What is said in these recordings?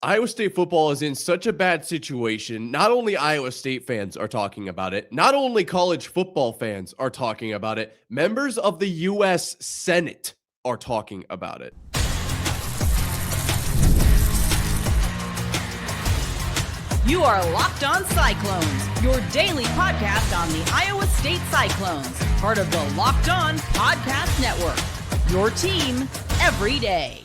Iowa State football is in such a bad situation. Not only Iowa State fans are talking about it, not only college football fans are talking about it, members of the U.S. Senate are talking about it. You are Locked On Cyclones, your daily podcast on the Iowa State Cyclones, part of the Locked On Podcast Network, your team every day.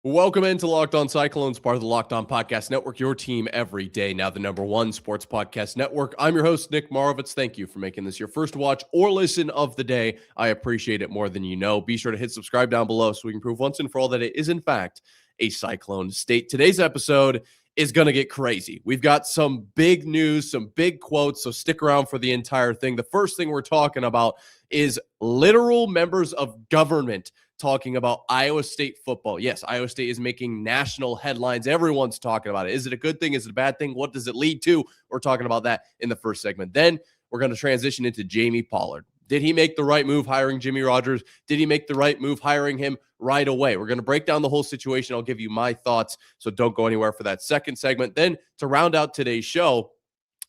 Welcome into Locked On Cyclones, part of the Locked On Podcast Network, your team every day. Now the #1 sports podcast network. I'm your host, Nick Marovets. Thank you for making this your first watch or listen of the day. I appreciate it more than you know. Be sure to hit subscribe down below so we can prove once and for all that it is, in fact, a Cyclone state. Today's episode is going to get crazy. We've got some big news, some big quotes, so stick around for the entire thing. The first thing we're talking about is literal members of government talking about Iowa State football. Yes, Iowa State is making national headlines. Everyone's talking about it. Is it a good thing? Is it a bad thing? What does it lead to? We're talking about that in the first segment. Then we're going to transition into Jamie Pollard. Did he make the right move hiring Jimmy Rogers? Did he make the right move hiring him right away? We're going to break down the whole situation. I'll give you my thoughts, so don't go anywhere for that second segment. Then to round out today's show,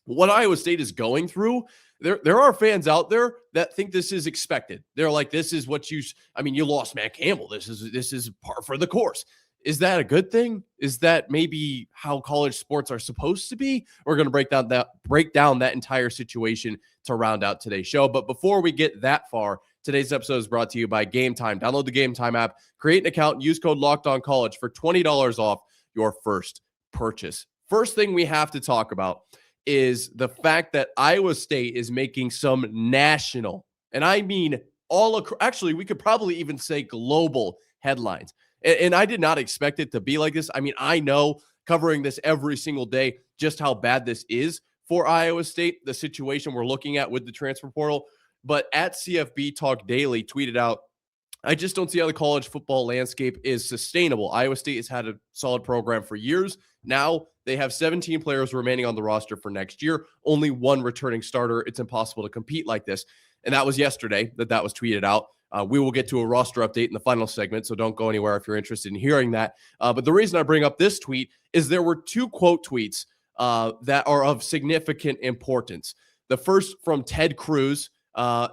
what Iowa State is going through, there are fans out there that think this is expected. They're like, this is what you lost Matt Campbell. This is par for the course. Is that a good thing? Is that maybe how college sports are supposed to be? We're going to break down that entire situation to round out today's show. But before we get that far, today's episode is brought to you by Game Time. Download the Game Time app, create an account, and use code LOCKEDONCollege for $20 off your first purchase. First thing we have to talk about is the fact that Iowa State is making some national, and I mean actually, we could probably even say global headlines. And I did not expect it to be like this. I mean, I know covering this every single day just how bad this is for Iowa State, the situation we're looking at with the transfer portal. But at CFB Talk Daily tweeted out, I just don't see how the college football landscape is sustainable. Iowa State has had a solid program for years. Now they have 17 players remaining on the roster for next year, only one returning starter. It's impossible to compete like this. And that was yesterday that was tweeted out. We will get to a roster update in the final segment, so don't go anywhere if you're interested in hearing that. But the reason I bring up this tweet is there were two quote tweets that are of significant importance. The first from Ted Cruz.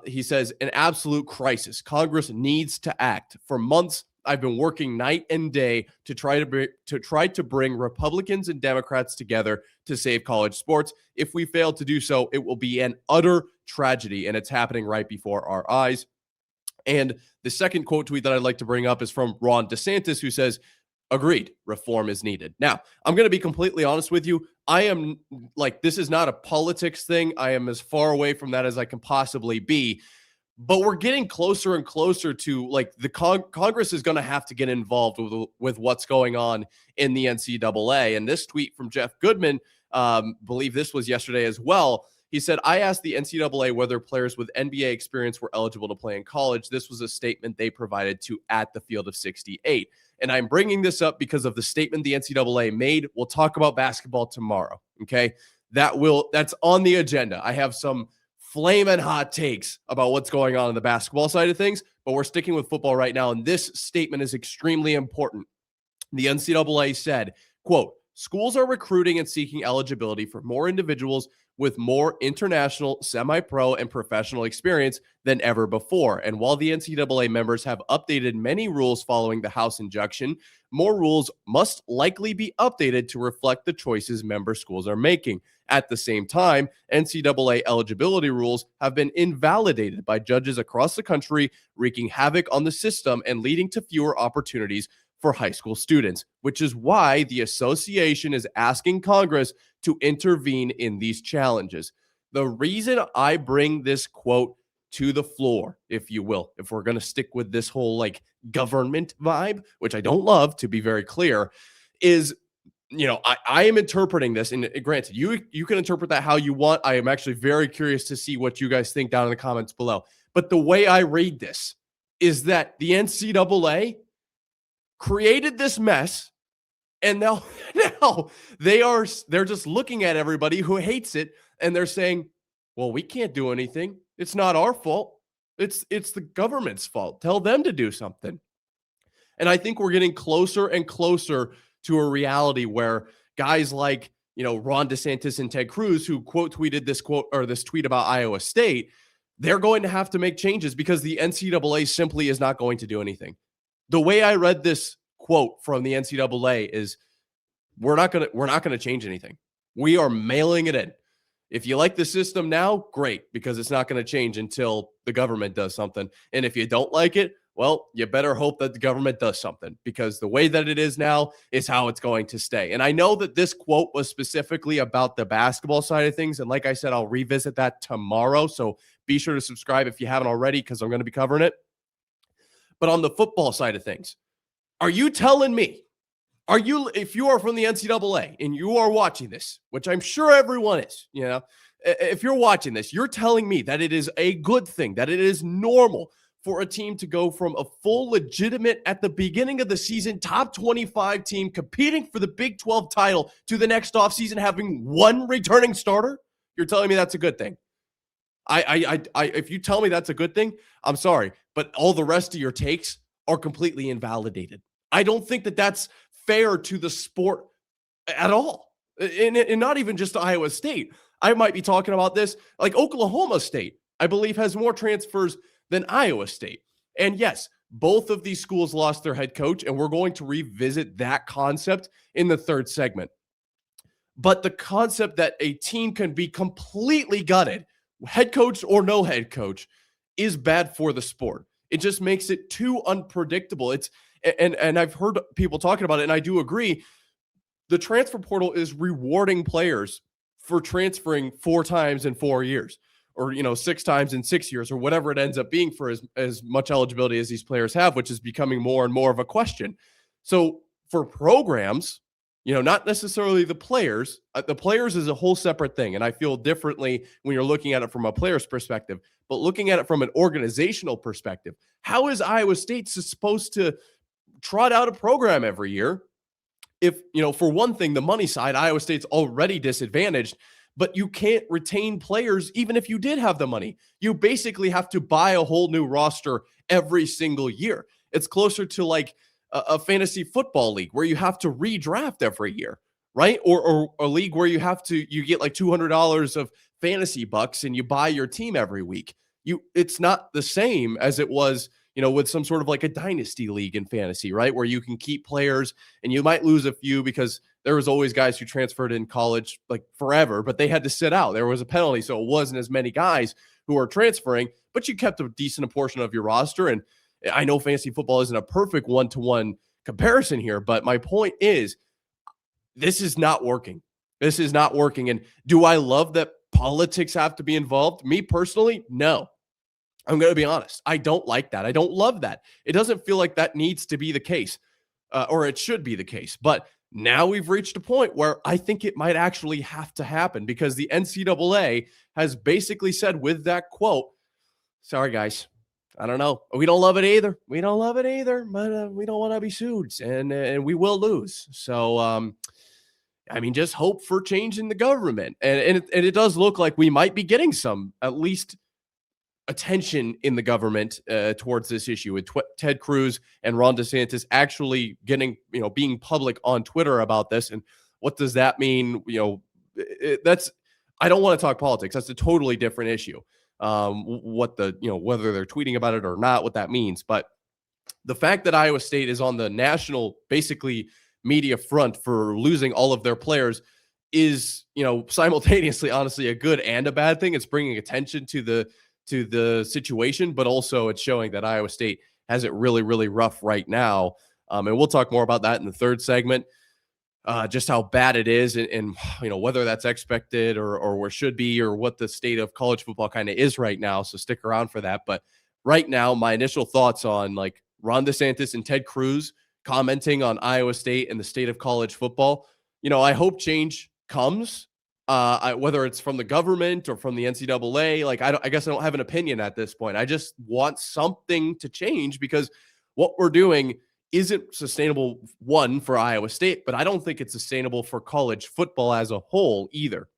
He says, an absolute crisis. Congress needs to act. For months, I've been working night and day to try to bring Republicans and Democrats together to save college sports. If we fail to do so, it will be an utter tragedy, and it's happening right before our eyes. And the second quote tweet that I'd like to bring up is from Ron DeSantis, who says, agreed, reform is needed. Now, I'm going to be completely honest with you. I am this is not a politics thing. I am as far away from that as I can possibly be. But we're getting closer and closer to the Congress is going to have to get involved with what's going on in the NCAA. And this tweet from Jeff Goodman, believe this was yesterday as well. He said, I asked the NCAA whether players with NBA experience were eligible to play in college. This was a statement they provided to At the Field of 68. And I'm bringing this up because of the statement the NCAA made. We'll talk about basketball tomorrow, okay? That's on the agenda. I have some flaming hot takes about what's going on in the basketball side of things, but we're sticking with football right now, and this statement is extremely important. The NCAA said, quote, schools are recruiting and seeking eligibility for more individuals with more international, semi-pro, and professional experience than ever before. And while the NCAA members have updated many rules following the House injunction, more rules must likely be updated to reflect the choices member schools are making. At the same time, NCAA eligibility rules have been invalidated by judges across the country, wreaking havoc on the system and leading to fewer opportunities for high school students, which is why the association is asking Congress to intervene in these challenges. The reason I bring this quote to the floor, if you will, if we're going to stick with this whole government vibe, which I don't love, to be very clear, is, I am interpreting this, and granted, you can interpret that how you want. I am actually very curious to see what you guys think down in the comments below. But the way I read this is that the NCAA created this mess, and now they're just looking at everybody who hates it, and they're saying, well, we can't do anything. It's not our fault. It's the government's fault. Tell them to do something. And I think we're getting closer and closer to a reality where guys like, Ron DeSantis and Ted Cruz, who quote tweeted this tweet about Iowa State, they're going to have to make changes because the NCAA simply is not going to do anything. The way I read this quote from the NCAA is, we're not going to change anything. We are mailing it in. If you like the system now, great, because it's not going to change until the government does something. And if you don't like it, well, you better hope that the government does something, because the way that it is now is how it's going to stay. And I know that this quote was specifically about the basketball side of things. And like I said, I'll revisit that tomorrow. So be sure to subscribe if you haven't already, because I'm going to be covering it. But on the football side of things, are you telling me, if you are from the NCAA and you are watching this, which I'm sure everyone is, if you're watching this, you're telling me that it is a good thing, that it is normal for a team to go from a full legitimate, at the beginning of the season, top 25 team competing for the Big 12 title to the next offseason having one returning starter? You're telling me that's a good thing? If you tell me that's a good thing, I'm sorry, but all the rest of your takes are completely invalidated. I don't think that that's fair to the sport at all. And not even just Iowa State. I might be talking about this like Oklahoma State, I believe, has more transfers than Iowa State. And yes, both of these schools lost their head coach, and we're going to revisit that concept in the third segment. But the concept that a team can be completely gutted, head coach or no head coach, is bad for the sport. It just makes it too unpredictable. And I've heard people talking about it, and I do agree. The transfer portal is rewarding players for transferring 4 times in 4 years, or 6 times in 6 years, or whatever it ends up being for as much eligibility as these players have, which is becoming more and more of a question. So for programs, not necessarily the players. The players is a whole separate thing, and I feel differently when you're looking at it from a player's perspective. But looking at it from an organizational perspective, how is Iowa State supposed to trot out a program every year if, for one thing, the money side, Iowa State's already disadvantaged, but you can't retain players even if you did have the money? You basically have to buy a whole new roster every single year. It's closer to like a fantasy football league where you have to redraft every year, right? Or a league where you get like $200 of fantasy bucks and you buy your team every week. It's not the same as it was, with some sort of like a dynasty league in fantasy, right? Where you can keep players and you might lose a few because there was always guys who transferred in college like forever, but they had to sit out. There was a penalty, so it wasn't as many guys who were transferring, but you kept a decent portion of your roster. And I know fantasy football isn't a perfect one-to-one comparison here, but my point is, this is not working. This is not working. And do I love that politics have to be involved? Me personally, no. I'm going to be honest. I don't like that. I don't love that. It doesn't feel like that needs to be the case, or it should be the case. But now we've reached a point where I think it might actually have to happen, because the NCAA has basically said with that quote, sorry, guys, I don't know. We don't love it either. We don't love it either, but we don't want to be sued, and we will lose. So, just hope for change in the government. And it does look like we might be getting some, at least, attention in the government towards this issue, with Ted Cruz and Ron DeSantis actually getting, being public on Twitter about this. And what does that mean? I don't want to talk politics. That's a totally different issue. Whether they're tweeting about it or not, what that means. But the fact that Iowa State is on the national, basically, media front for losing all of their players is, simultaneously, honestly, a good and a bad thing. It's bringing attention to the situation, but also it's showing that Iowa State has it really, really rough right now. And we'll talk more about that in the third segment, just how bad it is, and whether that's expected or should be, or what the state of college football kind of is right now. So stick around for that. But right now, my initial thoughts on like Ron DeSantis and Ted Cruz commenting on Iowa State and the state of college football. I hope change comes. Whether it's from the government or from the NCAA, I guess I don't have an opinion at this point. I just want something to change, because what we're doing isn't sustainable, one, for Iowa State, but I don't think it's sustainable for college football as a whole either.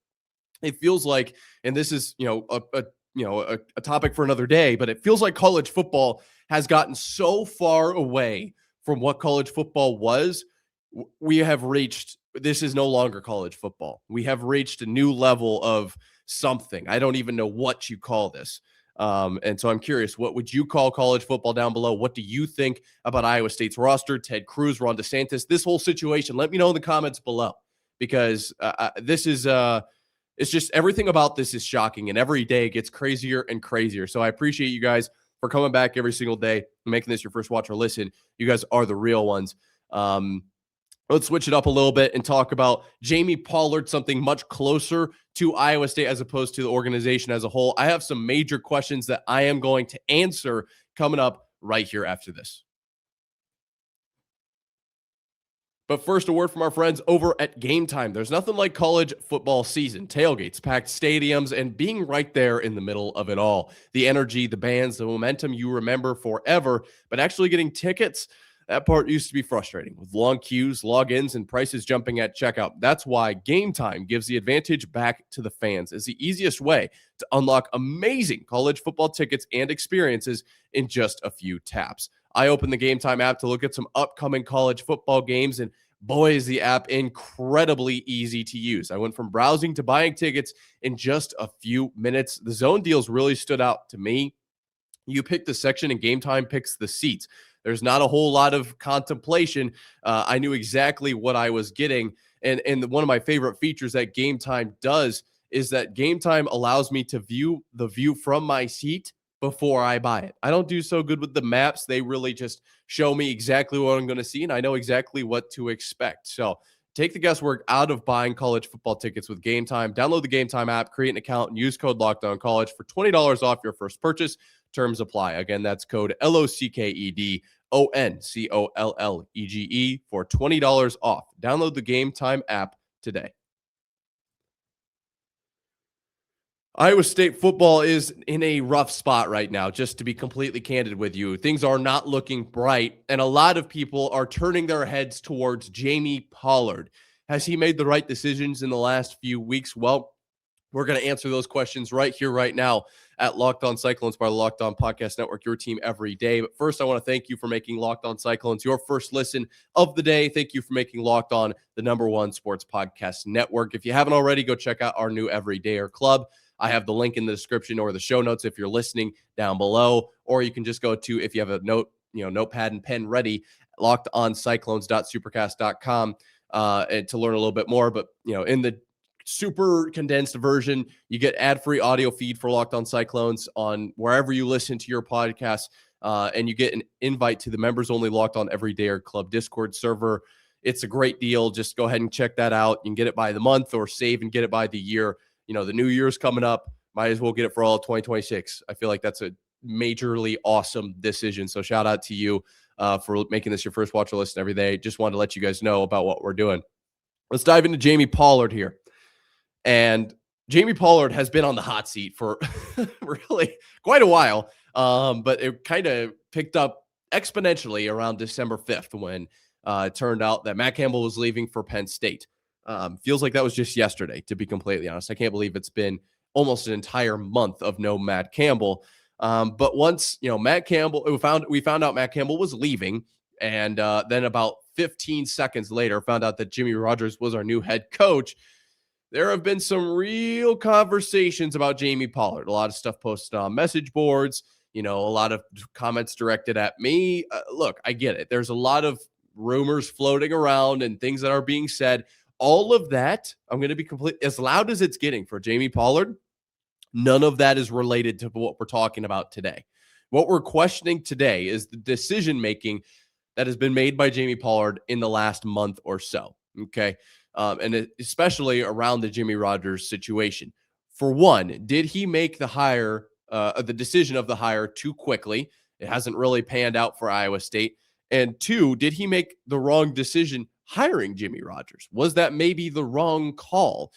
It feels like, and this is, a topic for another day, but it feels like college football has gotten so far away from what college football was we have reached, this is no longer college football. We have reached a new level of something. I don't even know what you call this. And so I'm curious, what would you call college football down below? What do you think about Iowa State's roster, Ted Cruz, Ron DeSantis, this whole situation? Let me know in the comments below, because this is it's just, everything about this is shocking, and every day it gets crazier and crazier. So I appreciate you guys for coming back every single day and making this your first watch or listen. You guys are the real ones. Let's switch it up a little bit and talk about Jamie Pollard, something much closer to Iowa State as opposed to the organization as a whole. I have some major questions that I am going to answer coming up right here after this. But first, a word from our friends over at Game Time. There's nothing like college football season, tailgates, packed stadiums, and being right there in the middle of it all. The energy, the bands, the momentum you remember forever, but actually getting tickets, that part used to be frustrating with long queues, logins, and prices jumping at checkout. That's why Game Time gives the advantage back to the fans. It's the easiest way to unlock amazing college football tickets and experiences in just a few taps. I opened the Game Time app to look at some upcoming college football games, and boy, is the app incredibly easy to use. I went from browsing to buying tickets in just a few minutes. The zone deals really stood out to me. You pick the section and Game Time picks the seats. There's not a whole lot of contemplation. I knew exactly what I was getting. And one of my favorite features that Game Time does is that Game Time allows me to view the view from my seat before I buy it. I don't do so good with the maps. They really just show me exactly what I'm going to see, and I know exactly what to expect. So take the guesswork out of buying college football tickets with Game Time. Download the Game Time app, create an account, and use code LOCKEDONCollege for $20 off your first purchase. Terms apply. Again, that's code LOCKEDONCOLLEGE for $20 off. Download the Game Time app today. Iowa State football is in a rough spot right now, just to be completely candid with you. Things are not looking bright, and a lot of people are turning their heads towards Jamie Pollard. Has he made the right decisions in the last few weeks? Well, we're going to answer those questions right here, right now at Locked On Cyclones, part of the Locked On Podcast Network, your team every day. But first, I want to thank you for making Locked On Cyclones your first listen of the day. Thank you for making Locked On the #1 sports podcast network. If you haven't already, go check out our new Everydayer Club. I have the link in the description or the show notes if you're listening down below, or you can just go to, if you have a notepad and pen ready, lockedoncyclones.supercast.com and to learn a little bit more. But in the super condensed version, you get ad-free audio feed for Locked On Cyclones on wherever you listen to your podcasts, and you get an invite to the members-only Locked On Everydayer Club Discord server. It's a great deal. Just go ahead and check that out. You can get it by the month or save and get it by the year. The new year's coming up. Might as well get it for all of 2026. I feel like that's a majorly awesome decision. So shout out to you for making this your first watch or listen every day. Just wanted to let you guys know about what we're doing. Let's dive into Jamie Pollard here. And Jamie Pollard has been on the hot seat for really quite a while, but it kind of picked up exponentially around December 5th when it turned out that Matt Campbell was leaving for Penn State. Feels like that was just yesterday, to be completely honest. I can't believe it's been almost an entire month of no Matt Campbell. But once, Matt Campbell, we found out Matt Campbell was leaving, and then about 15 seconds later, found out that Jimmy Rogers was our new head coach. There have been some real conversations about Jamie Pollard. A lot of stuff posted on message boards, a lot of comments directed at me. Look, I get it. There's a lot of rumors floating around and things that are being said. All of that, I'm going to be as loud as it's getting for Jamie Pollard. None of that is related to what we're talking about today. What we're questioning today is the decision-making that has been made by Jamie Pollard in the last month or so. Okay. And especially around the Jimmy Rogers situation. For one, did he make the decision of the hire too quickly? It hasn't really panned out for Iowa State. And two, did he make the wrong decision hiring Jimmy Rogers? Was that maybe the wrong call?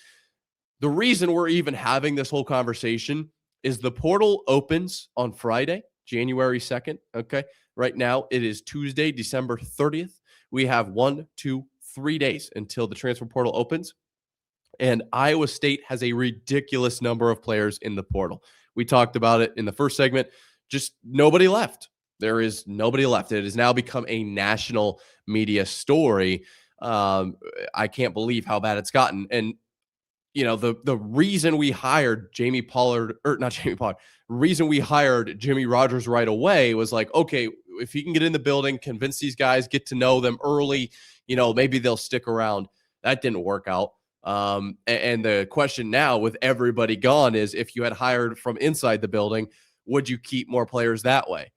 The reason we're even having this whole conversation is the portal opens on Friday, January 2nd. Okay. Right now it is Tuesday, December 30th. We have 3 days until the transfer portal opens. And Iowa State has a ridiculous number of players in the portal. We talked about it in the first segment. Just nobody left. There is nobody left. It has now become a national media story. I can't believe how bad it's gotten. And the reason we hired Jamie Pollard, or not Jamie Pollard, reason we hired Jimmy Rogers right away was like, okay, if he can get in the building, convince these guys, get to know them early, maybe they'll stick around. That didn't work out. And the question now with everybody gone is, if you had hired from inside the building, would you keep more players that way?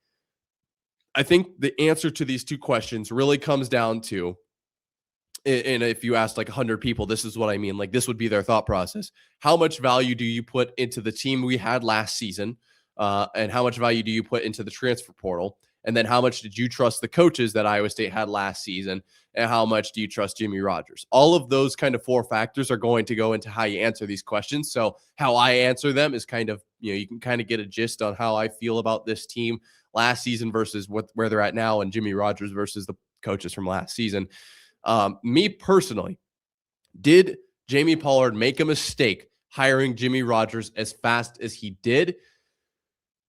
I think the answer to these two questions really comes down to, and if you asked like 100 people, this is what I mean. Like, this would be their thought process. How much value do you put into the team we had last season? And how much value do you put into the transfer portal? And then how much did you trust the coaches that Iowa State had last season? And how much do you trust Jimmy Rogers? All of those kind of four factors are going to go into how you answer these questions. So how I answer them is kind of, you can kind of get a gist on how I feel about this team last season versus where they're at now, and Jimmy Rogers versus the coaches from last season. Me personally, did Jamie Pollard make a mistake hiring Jimmy Rogers as fast as he did?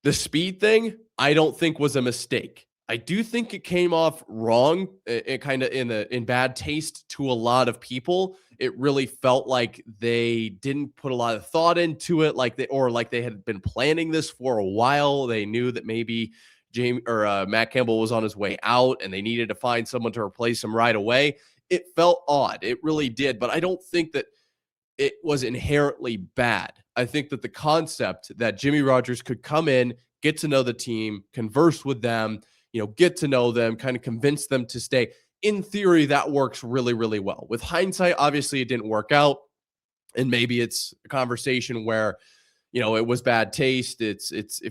The speed thing, I don't think was a mistake. I do think it came off wrong, it kind of in bad taste to a lot of people. It really felt like they didn't put a lot of thought into it, like they had been planning this for a while. They knew that maybe Matt Campbell was on his way out and they needed to find someone to replace him right away. It felt odd. It really did. But I don't think that it was inherently bad. I think that the concept that Jimmy Rogers could come in, get to know the team, converse with them, get to know them, kind of convince them to stay. In theory, that works really, really well. With hindsight, obviously it didn't work out. And maybe it's a conversation where, it was bad taste. It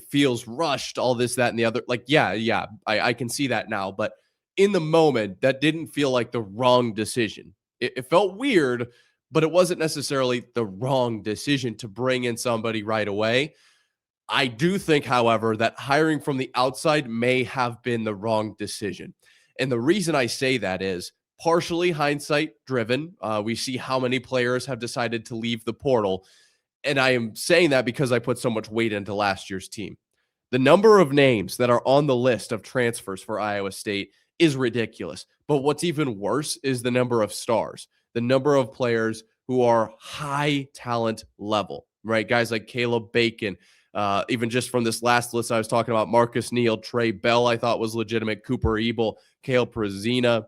feels rushed, all this, that, and the other. Like, yeah, I can see that now. But in the moment, that didn't feel like the wrong decision. It felt weird, but it wasn't necessarily the wrong decision to bring in somebody right away. I do think, however, that hiring from the outside may have been the wrong decision. And the reason I say that is partially hindsight driven. We see how many players have decided to leave the portal. And I am saying that because I put so much weight into last year's team. The number of names that are on the list of transfers for Iowa State is ridiculous. But what's even worse is the number of stars, the number of players who are high talent level, right? Guys like Caleb Bacon, even just from this last list I was talking about, Marcus Neal, Trey Bell, I thought was legitimate, Cooper Ebel, Kale Prezina,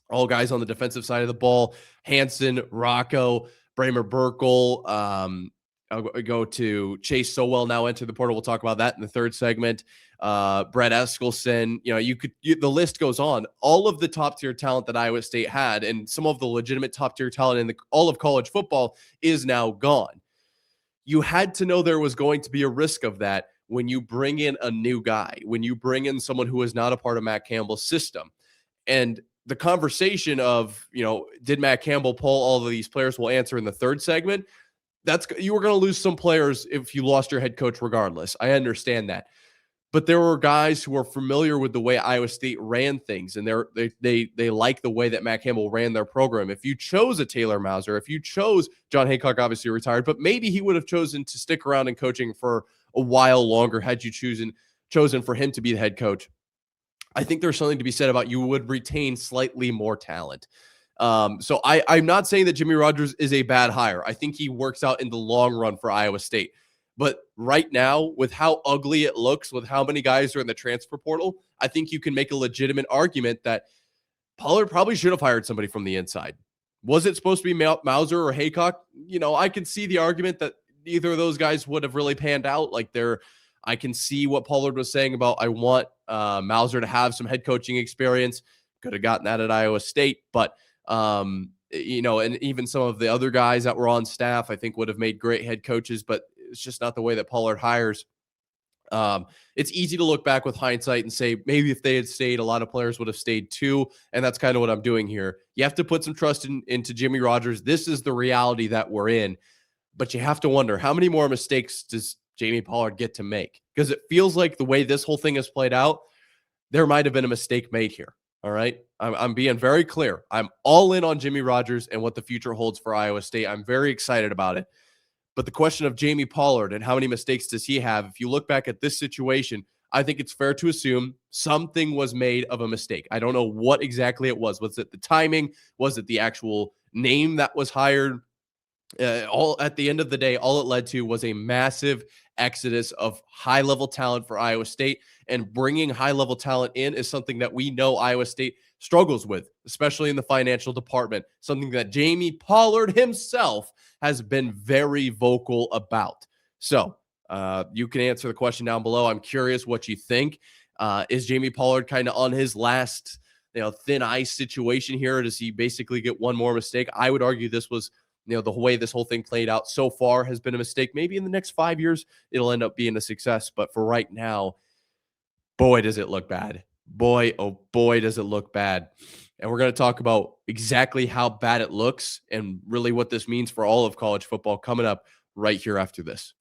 all guys on the defensive side of the ball, Hansen, Rocco, Bramer Burkle, I'll go to Chase Sowell, now enter the portal. We'll talk about that in the third segment. Brett Eskelson, the list goes on. All of the top tier talent that Iowa State had, and some of the legitimate top tier talent in all of college football, is now gone. You had to know there was going to be a risk of that when you bring in a new guy, when you bring in someone who is not a part of Matt Campbell's system. And the conversation of, did Matt Campbell pull all of these players, we'll answer in the third segment. You were going to lose some players if you lost your head coach regardless. I understand that. But there were guys who were familiar with the way Iowa State ran things, and they like the way that Matt Campbell ran their program. If you chose a Taylor Mauser, if you chose John Haycock, obviously retired, but maybe he would have chosen to stick around in coaching for a while longer had you chosen for him to be the head coach. I think there's something to be said about you would retain slightly more talent. So I'm not saying that Jimmy Rogers is a bad hire. I think he works out in the long run for Iowa State. But right now, with how ugly it looks, with how many guys are in the transfer portal, I think you can make a legitimate argument that Pollard probably should have hired somebody from the inside. Was it supposed to be Mauser or Haycock? I can see the argument that either of those guys would have really panned out. I can see what Pollard was saying about, I want Mauser to have some head coaching experience. Could have gotten that at Iowa State, but and even some of the other guys that were on staff, I think would have made great head coaches, but it's just not the way that Pollard hires. It's easy to look back with hindsight and say, maybe if they had stayed, a lot of players would have stayed too. And that's kind of what I'm doing here. You have to put some trust into Jimmy Rogers. This is the reality that we're in, but you have to wonder, how many more mistakes does Jamie Pollard get to make? Because it feels like the way this whole thing has played out, there might have been a mistake made here. All right. I'm being very clear. I'm all in on Jimmy Rogers and what the future holds for Iowa State. I'm very excited about it. But the question of Jamie Pollard and how many mistakes does he have? If you look back at this situation, I think it's fair to assume something was made of a mistake. I don't know what exactly it was. Was it the timing? Was it the actual name that was hired? All at the end of the day, all it led to was a massive exodus of high-level talent for Iowa State, and bringing high-level talent in is something that we know Iowa State struggles with, especially in the financial department, something that Jamie Pollard himself has been very vocal about. So you can answer the question down below. I'm curious what you think. Is Jamie Pollard kind of on his last, thin ice situation here? Does he basically get one more mistake? I would argue this was, the way this whole thing played out so far has been a mistake. Maybe in the next 5 years, it'll end up being a success. But for right now, boy, does it look bad. Boy, oh boy, does it look bad. And we're going to talk about exactly how bad it looks and really what this means for all of college football coming up right here after this.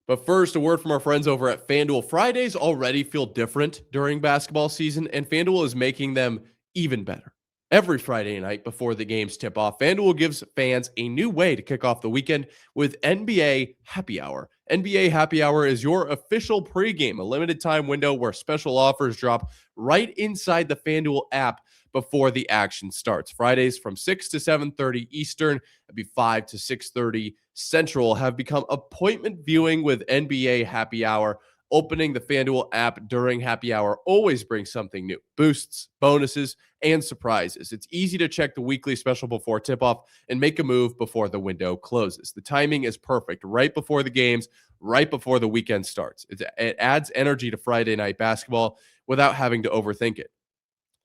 But first, a word from our friends over at FanDuel. Fridays already feel different during basketball season, and FanDuel is making them even better. Every Friday night before the games tip off, FanDuel gives fans a new way to kick off the weekend with NBA Happy Hour. NBA Happy Hour is your official pregame, a limited time window where special offers drop right inside the FanDuel app before the action starts. Fridays from 6 to 7:30 Eastern, it'd be 5 to 6:30 Central, have become appointment viewing with NBA Happy Hour. Opening the FanDuel app during happy hour always brings something new. Boosts, bonuses, and surprises. It's easy to check the weekly special before tip-off and make a move before the window closes. The timing is perfect. Right before the games, right before the weekend starts. It adds energy to Friday night basketball without having to overthink it.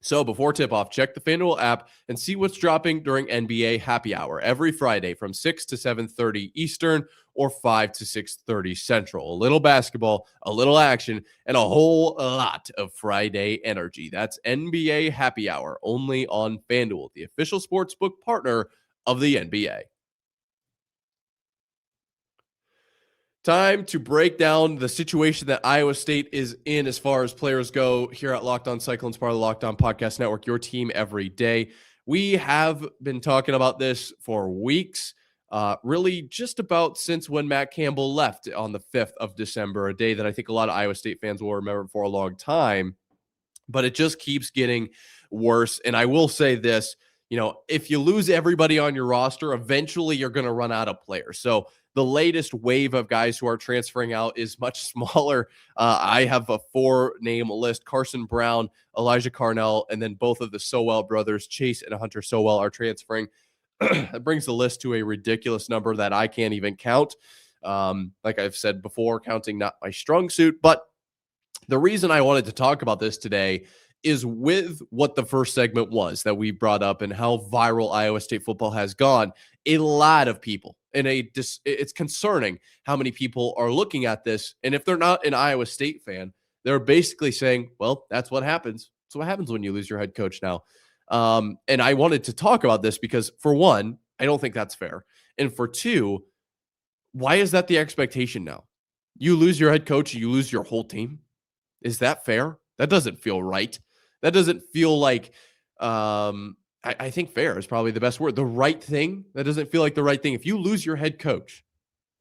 So before tip-off, check the FanDuel app and see what's dropping during NBA Happy Hour every Friday from 6 to 7:30 Eastern or 5 to 6:30 Central. A little basketball, a little action, and a whole lot of Friday energy. That's NBA Happy Hour only on FanDuel, the official sportsbook partner of the NBA. Time to break down the situation that Iowa State is in as far as players go here at Locked On Cyclones, part of the Locked On Podcast Network, your team every day. We have been talking about this for weeks, really just about since when Matt Campbell left on the 5th of December, a day that I think a lot of Iowa State fans will remember for a long time. But it just keeps getting worse. And I will say this, if you lose everybody on your roster, eventually you're going to run out of players. So the latest wave of guys who are transferring out is much smaller. I have a 4-name list. Carson Brown, Elijah Carnell, and then both of the Sowell brothers, Chase and Hunter Sowell, are transferring. That brings the list to a ridiculous number that I can't even count. Like I've said before, counting not my strong suit. But the reason I wanted to talk about this today is with what the first segment was that we brought up and how viral Iowa State football has gone. A lot of people, and it's concerning how many people are looking at this. And if they're not an Iowa State fan, they're basically saying, well, that's what happens. That's what happens when you lose your head coach now. And I wanted to talk about this because, for one, I don't think that's fair. And for two, why is that the expectation now? You lose your head coach, you lose your whole team. Is that fair? That doesn't feel right. That doesn't feel like, I think fair is probably the best word. The right thing. That doesn't feel like the right thing. If you lose your head coach,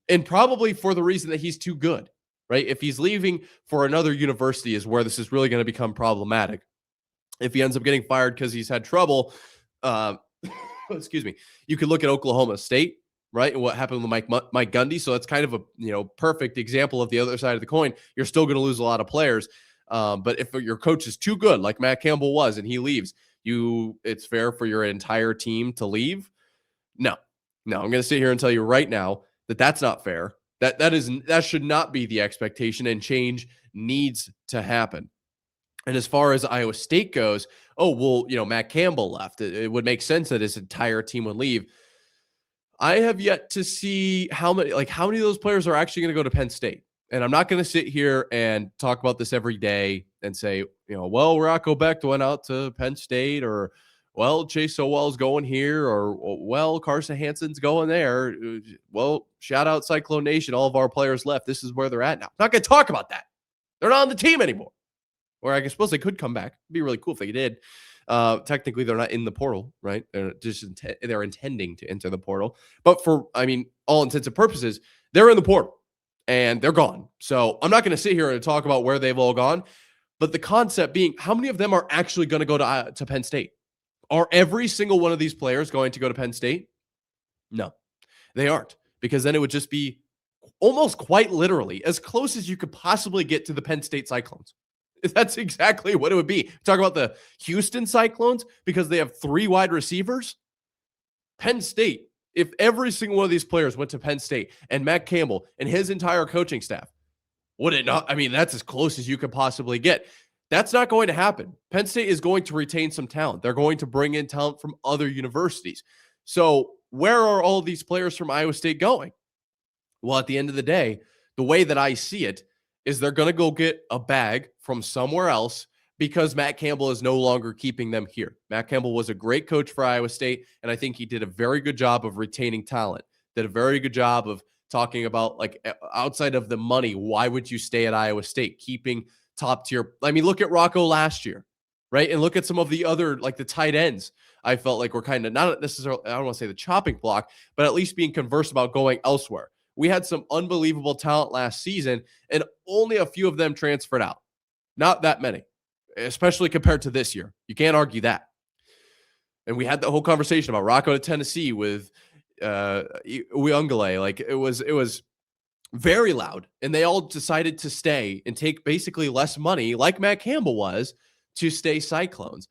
and probably for the reason that he's too good, right? If he's leaving for another university is where this is really going to become problematic. If he ends up getting fired because he's had trouble, excuse me, you could look at Oklahoma State, right? And what happened with Mike Gundy. So that's kind of a perfect example of the other side of the coin. You're still going to lose a lot of players. But if your coach is too good, like Matt Campbell was, and he leaves, it's fair for your entire team to leave? No. I'm going to sit here and tell you right now that that's not fair. That should not be the expectation, and change needs to happen. And as far as Iowa State goes, Matt Campbell left. It would make sense that his entire team would leave. I have yet to see how many of those players are actually going to go to Penn State. And I'm not going to sit here and talk about this every day and say, Rocco Becht went out to Penn State, or, Chase Sowell's going here, or, Carson Hansen's going there. Well, shout out Cyclone Nation. All of our players left. This is where they're at now. I'm not going to talk about that. They're not on the team anymore. Or I suppose they could come back. It'd be really cool if they did. Technically, they're not in the portal, right? They're intending to enter the portal. But for all intents and purposes, they're in the portal. and they're gone. So I'm not going to sit here and talk about where they've all gone, but the concept being, how many of them are actually going to go to Penn State? Are every single one of these players going to go to Penn State? No, they aren't, because then it would just be almost quite literally as close as you could possibly get to the Penn State Cyclones. That's exactly what it would be. Talk about the Houston Cyclones because they have 3 wide receivers. Penn State, if every single one of these players went to Penn State and Matt Campbell and his entire coaching staff, would it not? I mean, that's as close as you could possibly get. That's not going to happen. Penn State is going to retain some talent. They're going to bring in talent from other universities. So where are all these players from Iowa State going? Well, at the end of the day, the way that I see it is they're going to go get a bag from somewhere else because Matt Campbell is no longer keeping them here. Matt Campbell was a great coach for Iowa State, and I think he did a very good job of retaining talent, did a very good job of talking about, like, outside of the money, why would you stay at Iowa State? Keeping top tier. I mean, look at Rocco last year, right? And look at some of the other, like the tight ends. I felt like we're kind of not necessarily, I don't want to say the chopping block, but at least being conversed about going elsewhere. We had some unbelievable talent last season, and only a few of them transferred out. Not that many, especially compared to this year. You can't argue that. And we had the whole conversation about Rocco to Tennessee with Uyungale. Like, it was very loud, and they all decided to stay and take basically less money, like Matt Campbell was, to stay Cyclones.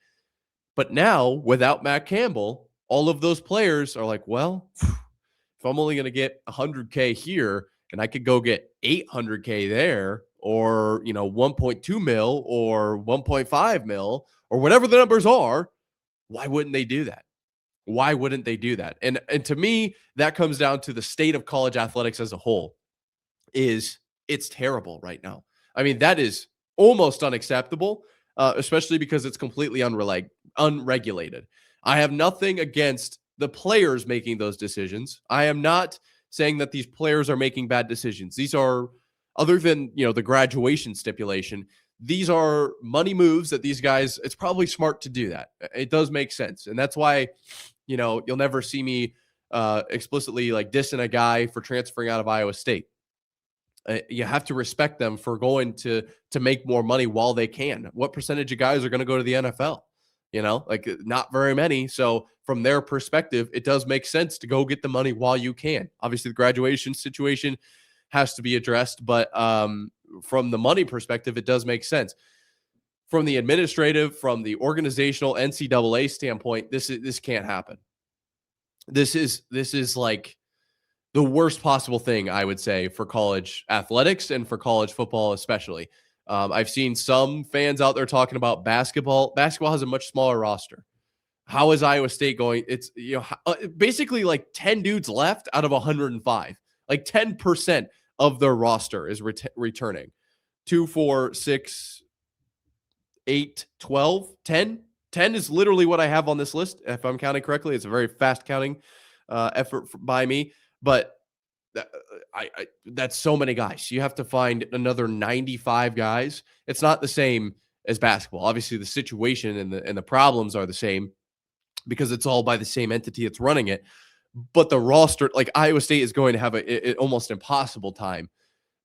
But now, without Matt Campbell, all of those players are like, well, if I'm only going to get 100K here and I could go get 800K there, or, 1.2 mil or 1.5 mil or whatever the numbers are, why wouldn't they do that? Why wouldn't they do that? And to me, that comes down to the state of college athletics as a whole. It's terrible right now. I mean, that is almost unacceptable, especially because it's completely unregulated. I have nothing against the players making those decisions. I am not saying that these players are making bad decisions. These are, other than, the graduation stipulation, these are money moves that these guys, it's probably smart to do that. It does make sense. And that's why, you'll never see me explicitly like dissing a guy for transferring out of Iowa State. You have to respect them for going to make more money while they can. What percentage of guys are going to go to the NFL? Like, not very many. So from their perspective, it does make sense to go get the money while you can. Obviously, the graduation situation has to be addressed, but from the money perspective, it does make sense. From the administrative, from the organizational NCAA standpoint, this can't happen. This is like the worst possible thing, I would say, for college athletics and for college football especially. I've seen some fans out there talking about basketball. Basketball has a much smaller roster. How is Iowa State going? It's basically like 10 dudes left out of 105. Like 10% of their roster is returning. 2, 4, 6, 8, 12, 10. 10 is literally what I have on this list. If I'm counting correctly, it's a very fast counting effort by me. But that's so many guys. You have to find another 95 guys. It's not the same as basketball. Obviously, the situation and the problems are the same because it's all by the same entity that's running it. But the roster, like Iowa State, is going to have an almost impossible time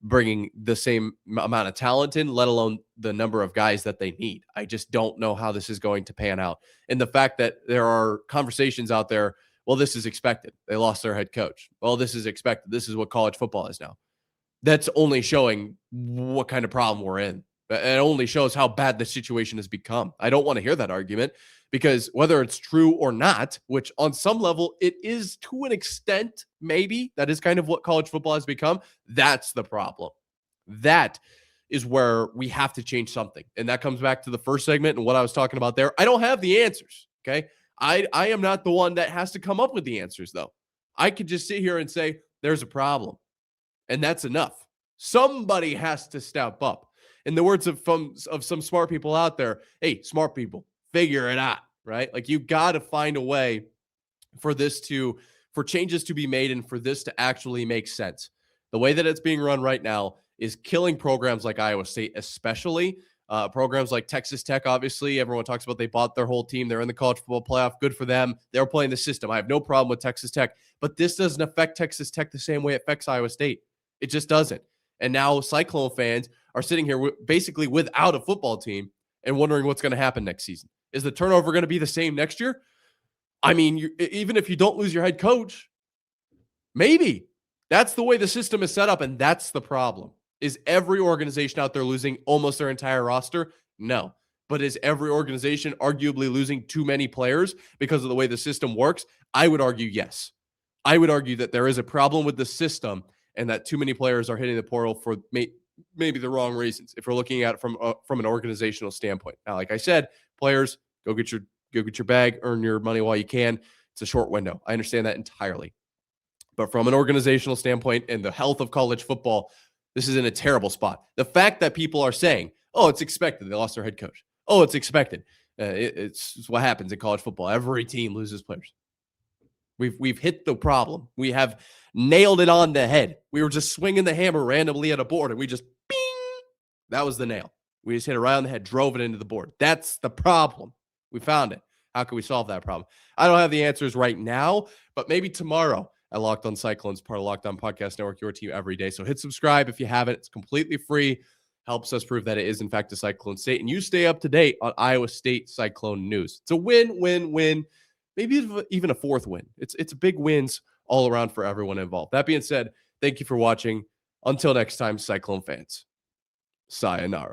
bringing the same amount of talent in, let alone the number of guys that they need. I just don't know how this is going to pan out. And the fact that there are conversations out there, well, this is expected. They lost their head coach. Well, this is expected. This is what college football is now. That's only showing what kind of problem we're in. It only shows how bad the situation has become. I don't want to hear that argument because whether it's true or not, which on some level it is to an extent, maybe that is kind of what college football has become. That's the problem. That is where we have to change something. And that comes back to the first segment and what I was talking about there. I don't have the answers. Okay. I am not the one that has to come up with the answers, though. I could just sit here and say, there's a problem. And that's enough. Somebody has to step up. In the words of some smart people out there, hey, smart people, figure it out, right? Like, you got to find a way for changes to be made and for this to actually make sense. The way that it's being run right now is killing programs like Iowa State, especially. Programs like Texas Tech, obviously, everyone talks about they bought their whole team. They're in the college football playoff. Good for them. They're playing the system. I have no problem with Texas Tech, but this doesn't affect Texas Tech the same way it affects Iowa State. It just doesn't. And now Cyclone fans are sitting here basically without a football team and wondering what's going to happen next season. Is the turnover going to be the same next year? I mean, even if you don't lose your head coach, maybe. That's the way the system is set up, and that's the problem. Is every organization out there losing almost their entire roster? No. But is every organization arguably losing too many players because of the way the system works? I would argue yes. I would argue that there is a problem with the system and that too many players are hitting the portal for maybe the wrong reasons if we're looking at it from an organizational standpoint. Now, like I said, players, go get your bag, earn your money while you can. It's a short window. I understand that entirely. But from an organizational standpoint and the health of college football, this is in a terrible spot. The fact that people are saying, oh, it's expected. They lost their head coach. Oh, it's expected. It's what happens in college football. Every team loses players. We've hit the problem. We have nailed it on the head. We were just swinging the hammer randomly at a board, and we just bing. That was the nail. We just hit it right on the head, drove it into the board. That's the problem. We found it. How can we solve that problem? I don't have the answers right now, but maybe tomorrow at Locked On Cyclones, part of Locked On Podcast Network, your team every day. So hit subscribe if you haven't. It's completely free. Helps us prove that it is, in fact, a Cyclone state. And you stay up to date on Iowa State Cyclone news. It's a win, win, win. Maybe even a fourth win. It's big wins all around for everyone involved. That being said, thank you for watching. Until next time, Cyclone fans, sayonara.